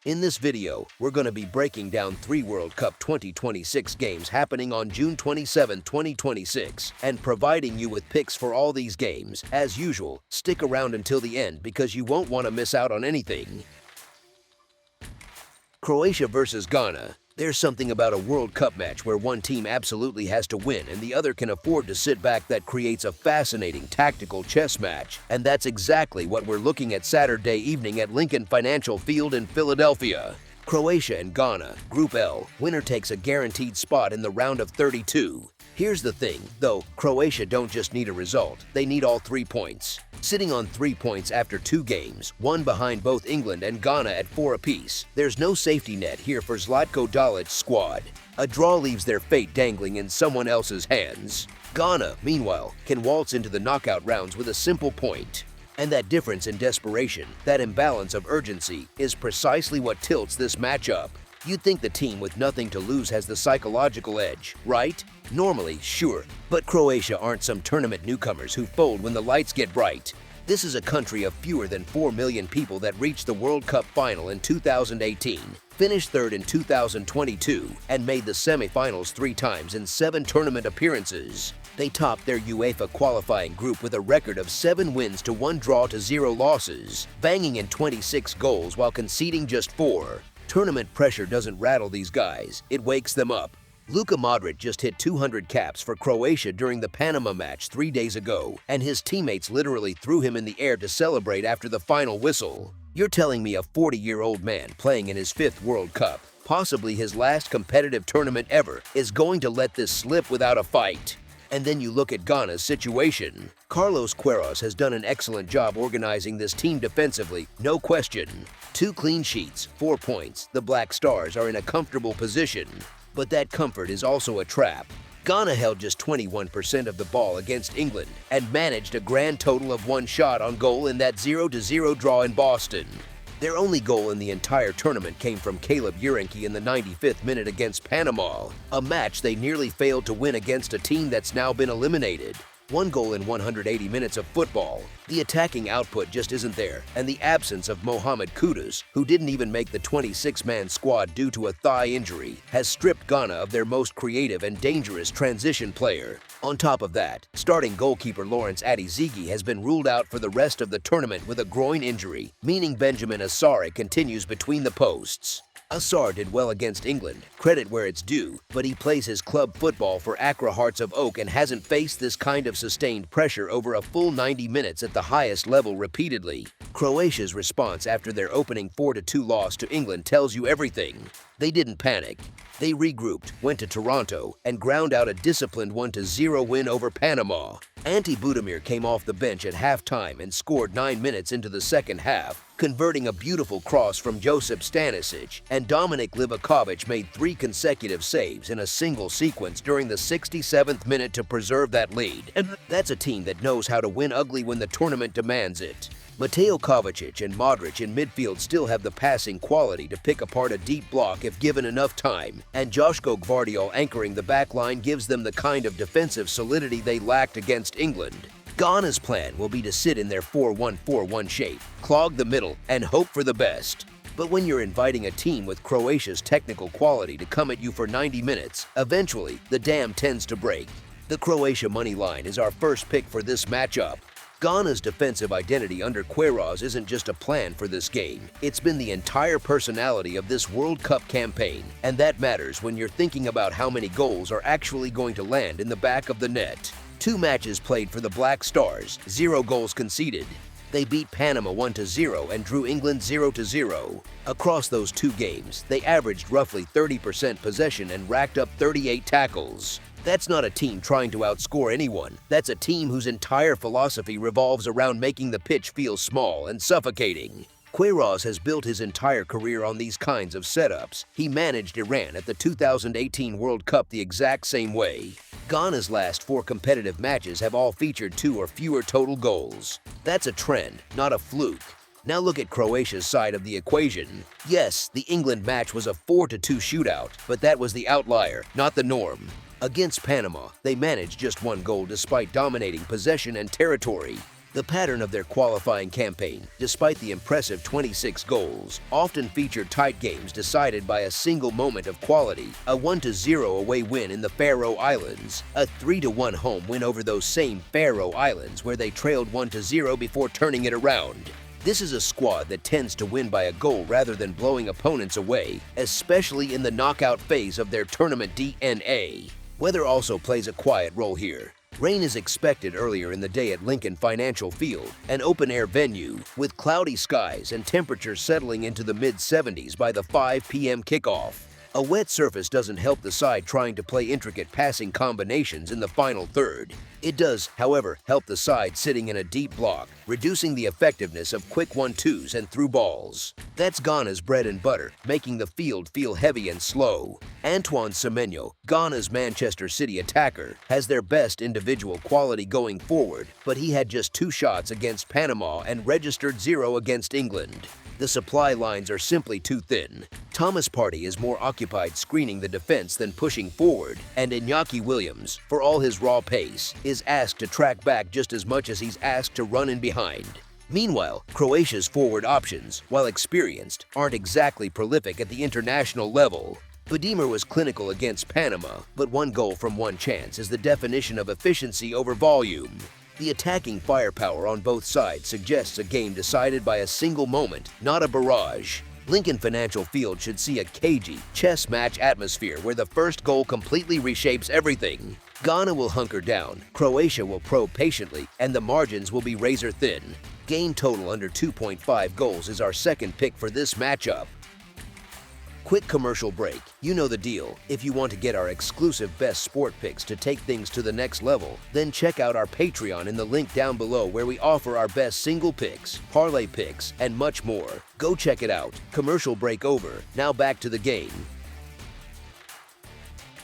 In this video, we're going to be breaking down 3 World Cup 2026 games happening on June 27, 2026, and providing you with picks for all these games. As usual, stick around until the end because you won't want to miss out on anything. Croatia versus Ghana. There's something about a World Cup match where one team absolutely has to win and the other can afford to sit back that creates a fascinating tactical chess match. And that's exactly what we're looking at Saturday evening at Lincoln Financial Field in Philadelphia. Croatia and Ghana, Group L, winner takes a guaranteed spot in the round of 32. Here's the thing, though, Croatia don't just need a result, they need all 3 points. Sitting on 3 points after 2 games, one behind both England and Ghana at 4 apiece, there's no safety net here for Zlatko Dalic's squad. A draw leaves their fate dangling in someone else's hands. Ghana, meanwhile, can waltz into the knockout rounds with a simple point. And that difference in desperation, that imbalance of urgency, is precisely what tilts this matchup. You'd think the team with nothing to lose has the psychological edge, right? Normally, sure, but Croatia aren't some tournament newcomers who fold when the lights get bright. This is a country of fewer than 4 million people that reached the World Cup final in 2018, finished third in 2022, and made the semifinals 3 times in 7 tournament appearances. They topped their UEFA qualifying group with a record of 7 wins to 1 draw to 0 losses, banging in 26 goals while conceding just 4. Tournament pressure doesn't rattle these guys, it wakes them up. Luka Modric just hit 200 caps for Croatia during the Panama match 3 days ago, and his teammates literally threw him in the air to celebrate after the final whistle. You're telling me a 40-year-old man playing in his 5th World Cup, possibly his last competitive tournament ever, is going to let this slip without a fight? And then you look at Ghana's situation. Carlos Queiroz has done an excellent job organizing this team defensively, no question. 2 clean sheets, 4 points, the Black Stars are in a comfortable position. But that comfort is also a trap. Ghana held just 21% of the ball against England and managed a grand total of 1 shot on goal in that 0-0 draw in Boston. Their only goal in the entire tournament came from Caleb Urenki in the 95th minute against Panama, a match they nearly failed to win against a team that's now been eliminated. 1 goal in 180 minutes of football. The attacking output just isn't there, and the absence of Mohamed Kudus, who didn't even make the 26-man squad due to a thigh injury, has stripped Ghana of their most creative and dangerous transition player. On top of that, starting goalkeeper Lawrence Adizigi has been ruled out for the rest of the tournament with a groin injury, meaning Benjamin Asare continues between the posts. Asare did well against England, credit where it's due, but he plays his club football for Accra Hearts of Oak and hasn't faced this kind of sustained pressure over a full 90 minutes at the highest level repeatedly. Croatia's response after their opening 4-2 loss to England tells you everything. They didn't panic. They regrouped, went to Toronto, and ground out a disciplined 1-0 win over Panama. Ante Budimir came off the bench at halftime and scored 9 minutes into the second half, converting a beautiful cross from Josip Stanisic, and Dominik Livakovic made 3 consecutive saves in a single sequence during the 67th minute to preserve that lead. And that's a team that knows how to win ugly when the tournament demands it. Mateo Kovacic and Modric in midfield still have the passing quality to pick apart a deep block if given enough time, and Joško Gvardiol anchoring the back line gives them the kind of defensive solidity they lacked against England. Ghana's plan will be to sit in their 4-1-4-1 shape, clog the middle, and hope for the best. But when you're inviting a team with Croatia's technical quality to come at you for 90 minutes, eventually the dam tends to break. The Croatia money line is our first pick for this matchup. Ghana's defensive identity under Queiroz isn't just a plan for this game, it's been the entire personality of this World Cup campaign, and that matters when you're thinking about how many goals are actually going to land in the back of the net. 2 matches played for the Black Stars, 0 goals conceded. They beat Panama 1-0 and drew England 0-0. Across those 2 games, they averaged roughly 30% possession and racked up 38 tackles. That's not a team trying to outscore anyone. That's a team whose entire philosophy revolves around making the pitch feel small and suffocating. Queiroz has built his entire career on these kinds of setups. He managed Iran at the 2018 World Cup the exact same way. Ghana's last 4 competitive matches have all featured 2 or fewer total goals. That's a trend, not a fluke. Now look at Croatia's side of the equation. Yes, the England match was a 4-2 shootout, but that was the outlier, not the norm. Against Panama, they managed just 1 goal despite dominating possession and territory. The pattern of their qualifying campaign, despite the impressive 26 goals, often featured tight games decided by a single moment of quality, a 1-0 away win in the Faroe Islands, a 3-1 home win over those same Faroe Islands where they trailed 1-0 before turning it around. This is a squad that tends to win by a goal rather than blowing opponents away, especially in the knockout phase of their tournament DNA. Weather also plays a quiet role here. Rain is expected earlier in the day at Lincoln Financial Field, an open-air venue, with cloudy skies and temperatures settling into the mid-70s by the 5 p.m. kickoff. A wet surface doesn't help the side trying to play intricate passing combinations in the final third. It does, however, help the side sitting in a deep block, reducing the effectiveness of quick 1-2s and through balls. That's Ghana's bread and butter, making the field feel heavy and slow. Antoine Semenyo, Ghana's Manchester City attacker, has their best individual quality going forward, but he had just 2 shots against Panama and registered 0 against England. The supply lines are simply too thin. Thomas Partey is more occupied screening the defense than pushing forward, and Iñaki Williams, for all his raw pace, is asked to track back just as much as he's asked to run in behind. Meanwhile, Croatia's forward options, while experienced, aren't exactly prolific at the international level. Badimer was clinical against Panama, but 1 goal from 1 chance is the definition of efficiency over volume. The attacking firepower on both sides suggests a game decided by a single moment, not a barrage. Lincoln Financial Field should see a cagey, chess match atmosphere where the first goal completely reshapes everything. Ghana will hunker down, Croatia will probe patiently, and the margins will be razor thin. Game total under 2.5 goals is our second pick for this matchup. Quick commercial break. You know the deal. If you want to get our exclusive best sport picks to take things to the next level, then check out our Patreon in the link down below where we offer our best single picks, parlay picks, and much more. Go check it out. Commercial break over. Now back to the game.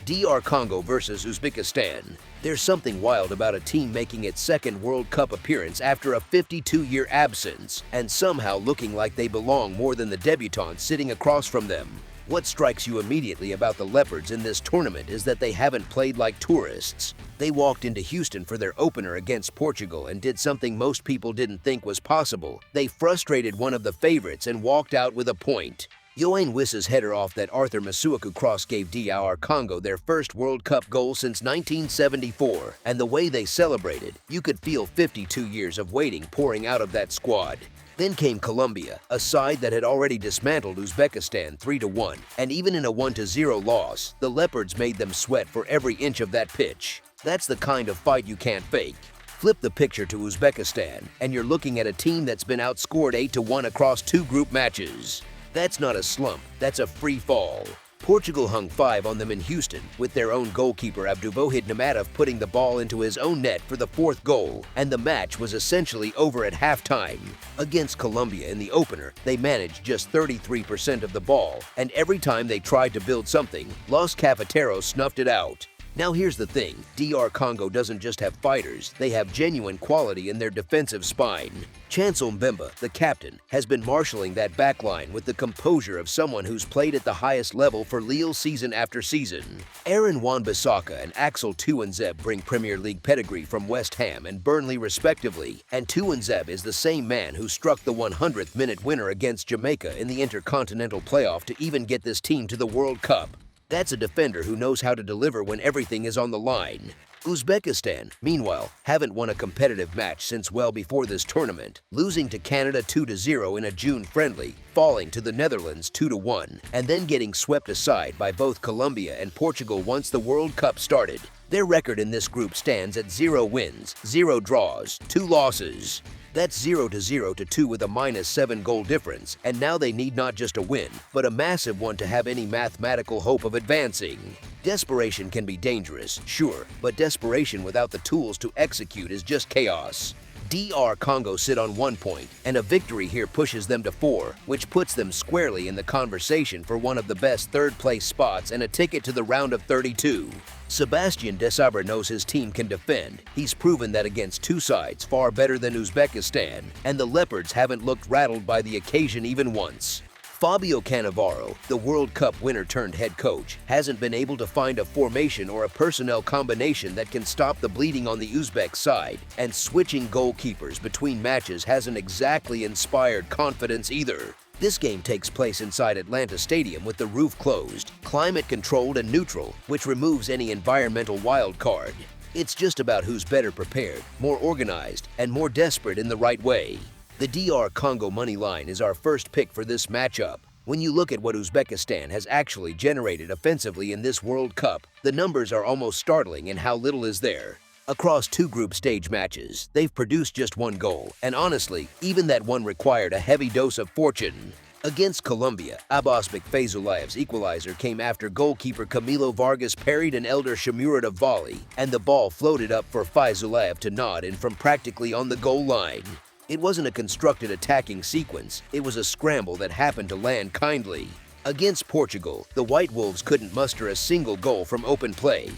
DR Congo versus Uzbekistan. There's something wild about a team making its second World Cup appearance after a 52-year absence, and somehow looking like they belong more than the debutants sitting across from them. What strikes you immediately about the Leopards in this tournament is that they haven't played like tourists. They walked into Houston for their opener against Portugal and did something most people didn't think was possible. They frustrated one of the favorites and walked out with a point. Yoane Wissa's header off that Arthur Masuaku cross gave DR Congo their first World Cup goal since 1974, and the way they celebrated, you could feel 52 years of waiting pouring out of that squad. Then came Colombia, a side that had already dismantled Uzbekistan 3-1, and even in a 1-0 loss, the Leopards made them sweat for every inch of that pitch. That's the kind of fight you can't fake. Flip the picture to Uzbekistan, and you're looking at a team that's been outscored 8-1 across 2 group matches. That's not a slump, that's a free fall. Portugal hung 5 on them in Houston, with their own goalkeeper Abduvohid Namadov putting the ball into his own net for the 4th goal, and the match was essentially over at halftime. Against Colombia in the opener, they managed just 33% of the ball, and every time they tried to build something, Los Cafeteros snuffed it out. Now here's the thing, DR Congo doesn't just have fighters, they have genuine quality in their defensive spine. Chancel Mbemba, the captain, has been marshalling that backline with the composure of someone who's played at the highest level for Lille season after season. Aaron Wan-Bissaka and Axel Tuanzebe bring Premier League pedigree from West Ham and Burnley respectively, and Tuanzebe is the same man who struck the 100th minute winner against Jamaica in the Intercontinental Playoff to even get this team to the World Cup. That's a defender who knows how to deliver when everything is on the line. Uzbekistan, meanwhile, haven't won a competitive match since well before this tournament, losing to Canada 2-0 in a June friendly, falling to the Netherlands 2-1, and then getting swept aside by both Colombia and Portugal once the World Cup started. Their record in this group stands at 0 wins, 0 draws, 2 losses. That's 0-0 to 2 with a -7 goal difference, and now they need not just a win, but a massive one to have any mathematical hope of advancing. Desperation can be dangerous, sure, but desperation without the tools to execute is just chaos. DR Congo sit on 1 point, and a victory here pushes them to 4, which puts them squarely in the conversation for one of the best third-place spots and a ticket to the round of 32. Sebastian Desabre knows his team can defend. He's proven that against 2 sides far better than Uzbekistan, and the Leopards haven't looked rattled by the occasion even once. Fabio Cannavaro, the World Cup winner turned head coach, hasn't been able to find a formation or a personnel combination that can stop the bleeding on the Uzbek side, and switching goalkeepers between matches hasn't exactly inspired confidence either. This game takes place inside Atlanta Stadium with the roof closed, climate-controlled and neutral, which removes any environmental wild card. It's just about who's better prepared, more organized, and more desperate in the right way. The DR Congo money line is our first pick for this matchup. When you look at what Uzbekistan has actually generated offensively in this World Cup, the numbers are almost startling in how little is there. Across 2 group stage matches, they've produced just 1 goal, and honestly, even that one required a heavy dose of fortune. Against Colombia, Abosbek Fayzulayev's equalizer came after goalkeeper Camilo Vargas parried an Elder Shimurada volley, and the ball floated up for Fayzulayev to nod in from practically on the goal line. It wasn't a constructed attacking sequence, it was a scramble that happened to land kindly. Against Portugal, the White Wolves couldn't muster a single goal from open play.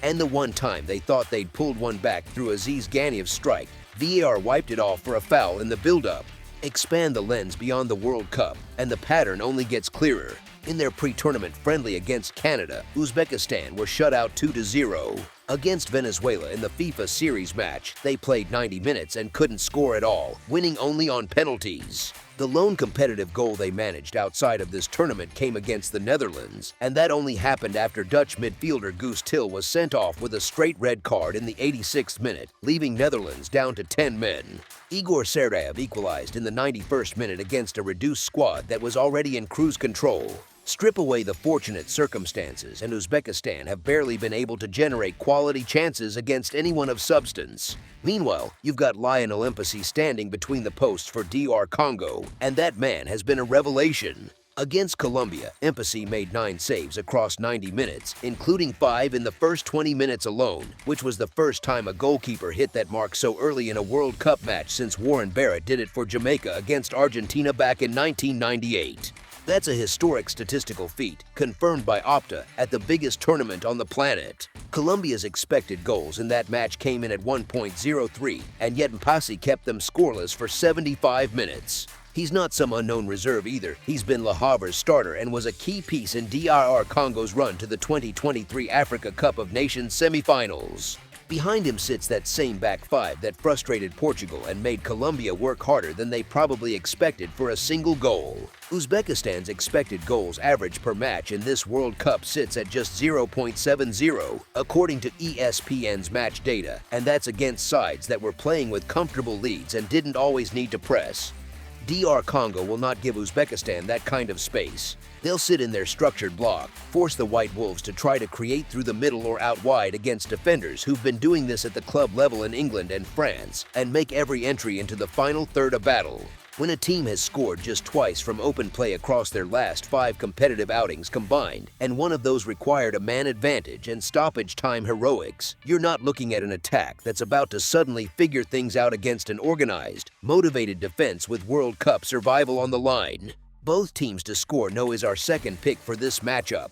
And the one time they thought they'd pulled one back through Aziz Ganiev's strike, VAR wiped it off for a foul in the build-up. Expand the lens beyond the World Cup, and the pattern only gets clearer. In their pre-tournament friendly against Canada, Uzbekistan were shut out 2-0. Against Venezuela in the FIFA series match, they played 90 minutes and couldn't score at all, winning only on penalties. The lone competitive goal they managed outside of this tournament came against the Netherlands, and that only happened after Dutch midfielder Guus Til was sent off with a straight red card in the 86th minute, leaving Netherlands down to 10 men. Igor Serdaev equalized in the 91st minute against a reduced squad that was already in cruise control. Strip away the fortunate circumstances, and Uzbekistan have barely been able to generate quality chances against anyone of substance. Meanwhile, you've got Lionel Mpassi standing between the posts for DR Congo, and that man has been a revelation. Against Colombia, Mpassi made 9 saves across 90 minutes, including 5 in the first 20 minutes alone, which was the first time a goalkeeper hit that mark so early in a World Cup match since Warren Barrett did it for Jamaica against Argentina back in 1998. That's a historic statistical feat, confirmed by Opta at the biggest tournament on the planet. Colombia's expected goals in that match came in at 1.03, and yet Mpassi kept them scoreless for 75 minutes. He's not some unknown reserve either. He's been Le Havre's starter and was a key piece in DR Congo's run to the 2023 Africa Cup of Nations semifinals. Behind him sits that same back 5 that frustrated Portugal and made Colombia work harder than they probably expected for a single goal. Uzbekistan's expected goals average per match in this World Cup sits at just 0.70, according to ESPN's match data, and that's against sides that were playing with comfortable leads and didn't always need to press. DR Congo will not give Uzbekistan that kind of space. They'll sit in their structured block, force the White Wolves to try to create through the middle or out wide against defenders who've been doing this at the club level in England and France, and make every entry into the final third a battle. When a team has scored just twice from open play across their last 5 competitive outings combined, and one of those required a man advantage and stoppage time heroics, you're not looking at an attack that's about to suddenly figure things out against an organized, motivated defense with World Cup survival on the line. Both teams to score know is our second pick for this matchup.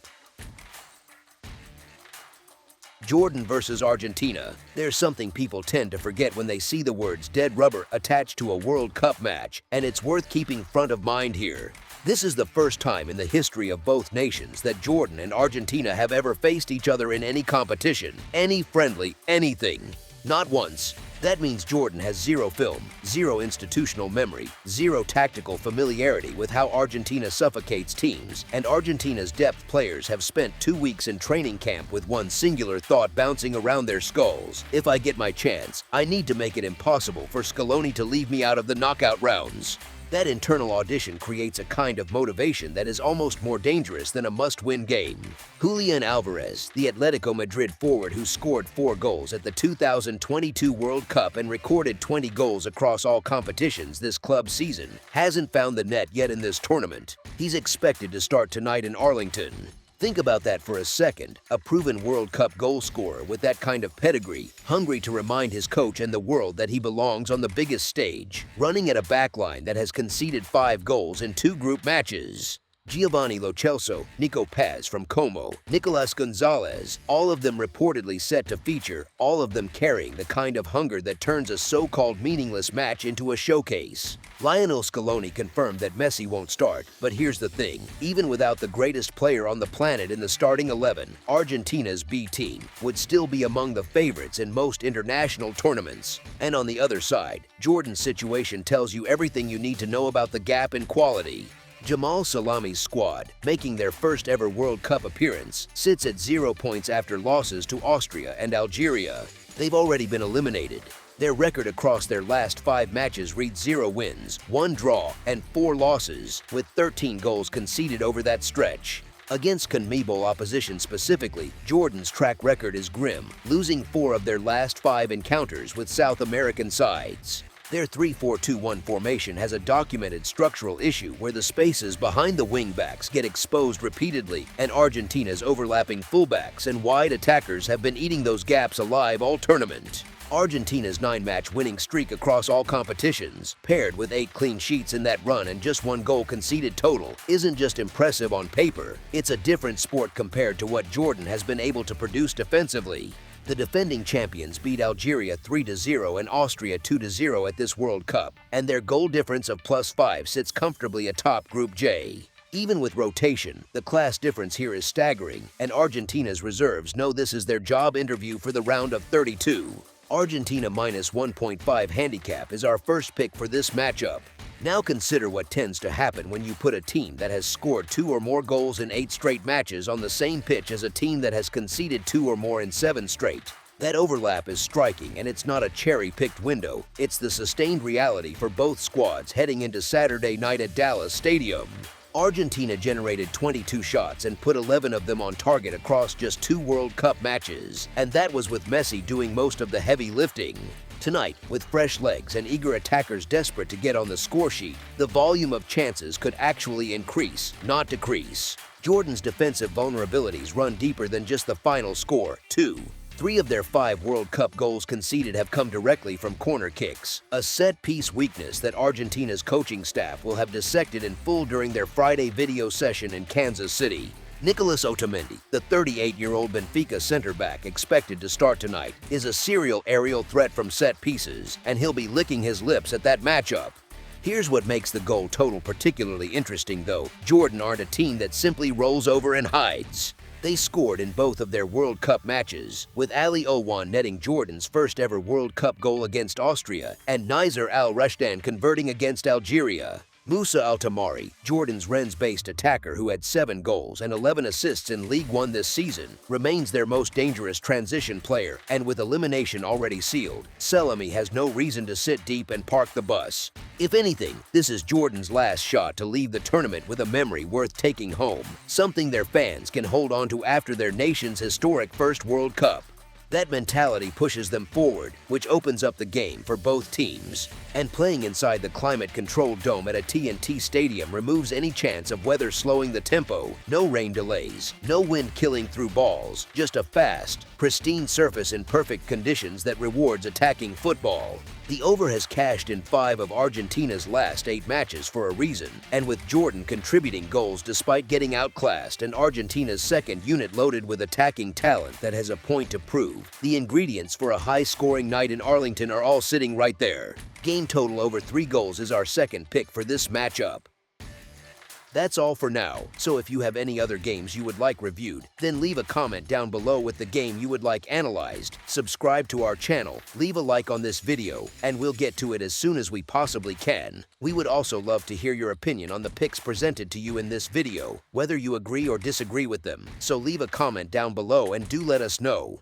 Jordan versus Argentina. There's something people tend to forget when they see the words dead rubber attached to a World Cup match, and it's worth keeping front of mind here. This is the first time in the history of both nations that Jordan and Argentina have ever faced each other in any competition, any friendly, anything. Not once. That means Jordan has 0 film, 0 institutional memory, 0 tactical familiarity with how Argentina suffocates teams, and Argentina's depth players have spent 2 weeks in training camp with one singular thought bouncing around their skulls: if I get my chance, I need to make it impossible for Scaloni to leave me out of the knockout rounds. That internal audition creates a kind of motivation that is almost more dangerous than a must-win game. Julian Alvarez, the Atletico Madrid forward who scored 4 goals at the 2022 World Cup and recorded 20 goals across all competitions this club season, hasn't found the net yet in this tournament. He's expected to start tonight in Arlington. Think about that for a second. A proven World Cup goal scorer with that kind of pedigree, hungry to remind his coach and the world that he belongs on the biggest stage, running at a backline that has conceded 5 goals in 2 group matches. Giovanni Lo Celso, Nico Paz from Como, Nicolas Gonzalez, all of them reportedly set to feature, all of them carrying the kind of hunger that turns a so-called meaningless match into a showcase. Lionel Scaloni confirmed that Messi won't start, but here's the thing, even without the greatest player on the planet in the starting 11, Argentina's B team would still be among the favorites in most international tournaments. And on the other side, Jordan's situation tells you everything you need to know about the gap in quality. Jamal Salami's squad, making their first ever World Cup appearance, sits at 0 points after losses to Austria and Algeria. They've already been eliminated. Their record across their last 5 matches reads 0 wins, 1 draw, and 4 losses, with 13 goals conceded over that stretch. Against CONMEBOL opposition specifically, Jordan's track record is grim, losing 4 of their last 5 encounters with South American sides. Their 3-4-2-1 formation has a documented structural issue where the spaces behind the wingbacks get exposed repeatedly, and Argentina's overlapping fullbacks and wide attackers have been eating those gaps alive all tournament. Argentina's 9-match winning streak across all competitions, paired with 8 clean sheets in that run and just 1 goal conceded total, isn't just impressive on paper, it's a different sport compared to what Jordan has been able to produce defensively. The defending champions beat Algeria 3-0 and Austria 2-0 at this World Cup, and their goal difference of +5 sits comfortably atop Group J. Even with rotation, the class difference here is staggering, and Argentina's reserves know this is their job interview for the round of 32. Argentina -1.5 handicap is our first pick for this matchup. Now consider what tends to happen when you put a team that has scored 2 or more goals in 8 straight matches on the same pitch as a team that has conceded 2 or more in 7 straight. That overlap is striking, and it's not a cherry-picked window, it's the sustained reality for both squads heading into Saturday night at Dallas Stadium. Argentina generated 22 shots and put 11 of them on target across just 2 World Cup matches, and that was with Messi doing most of the heavy lifting. Tonight, with fresh legs and eager attackers desperate to get on the score sheet, the volume of chances could actually increase, not decrease. Jordan's defensive vulnerabilities run deeper than just the final score, too. 3 of their 5 World Cup goals conceded have come directly from corner kicks, a set-piece weakness that Argentina's coaching staff will have dissected in full during their Friday video session in Kansas City. Nicolas Otamendi, the 38-year-old Benfica center-back expected to start tonight, is a serial aerial threat from set pieces, and he'll be licking his lips at that matchup. Here's what makes the goal total particularly interesting, though. Jordan aren't a team that simply rolls over and hides. They scored in both of their World Cup matches, with Ali Owan netting Jordan's first ever World Cup goal against Austria and Nizer Al-Rashdan converting against Algeria. Moussa Altamari, Jordan's Rennes-based attacker who had 7 goals and 11 assists in League One this season, remains their most dangerous transition player, and with elimination already sealed, Salami has no reason to sit deep and park the bus. If anything, this is Jordan's last shot to leave the tournament with a memory worth taking home, something their fans can hold on to after their nation's historic first World Cup. That mentality pushes them forward, which opens up the game for both teams. And playing inside the climate-controlled dome at a TNT stadium removes any chance of weather slowing the tempo. No rain delays, no wind killing through balls, just a fast, pristine surface in perfect conditions that rewards attacking football. The over has cashed in 5 of Argentina's last 8 matches for a reason, and with Jordan contributing goals despite getting outclassed and Argentina's second unit loaded with attacking talent that has a point to prove, the ingredients for a high-scoring night in Arlington are all sitting right there. Game total over 3 goals is our second pick for this matchup. That's all for now, so if you have any other games you would like reviewed, then leave a comment down below with the game you would like analyzed, subscribe to our channel, leave a like on this video, and we'll get to it as soon as we possibly can. We would also love to hear your opinion on the picks presented to you in this video, whether you agree or disagree with them, so leave a comment down below and do let us know.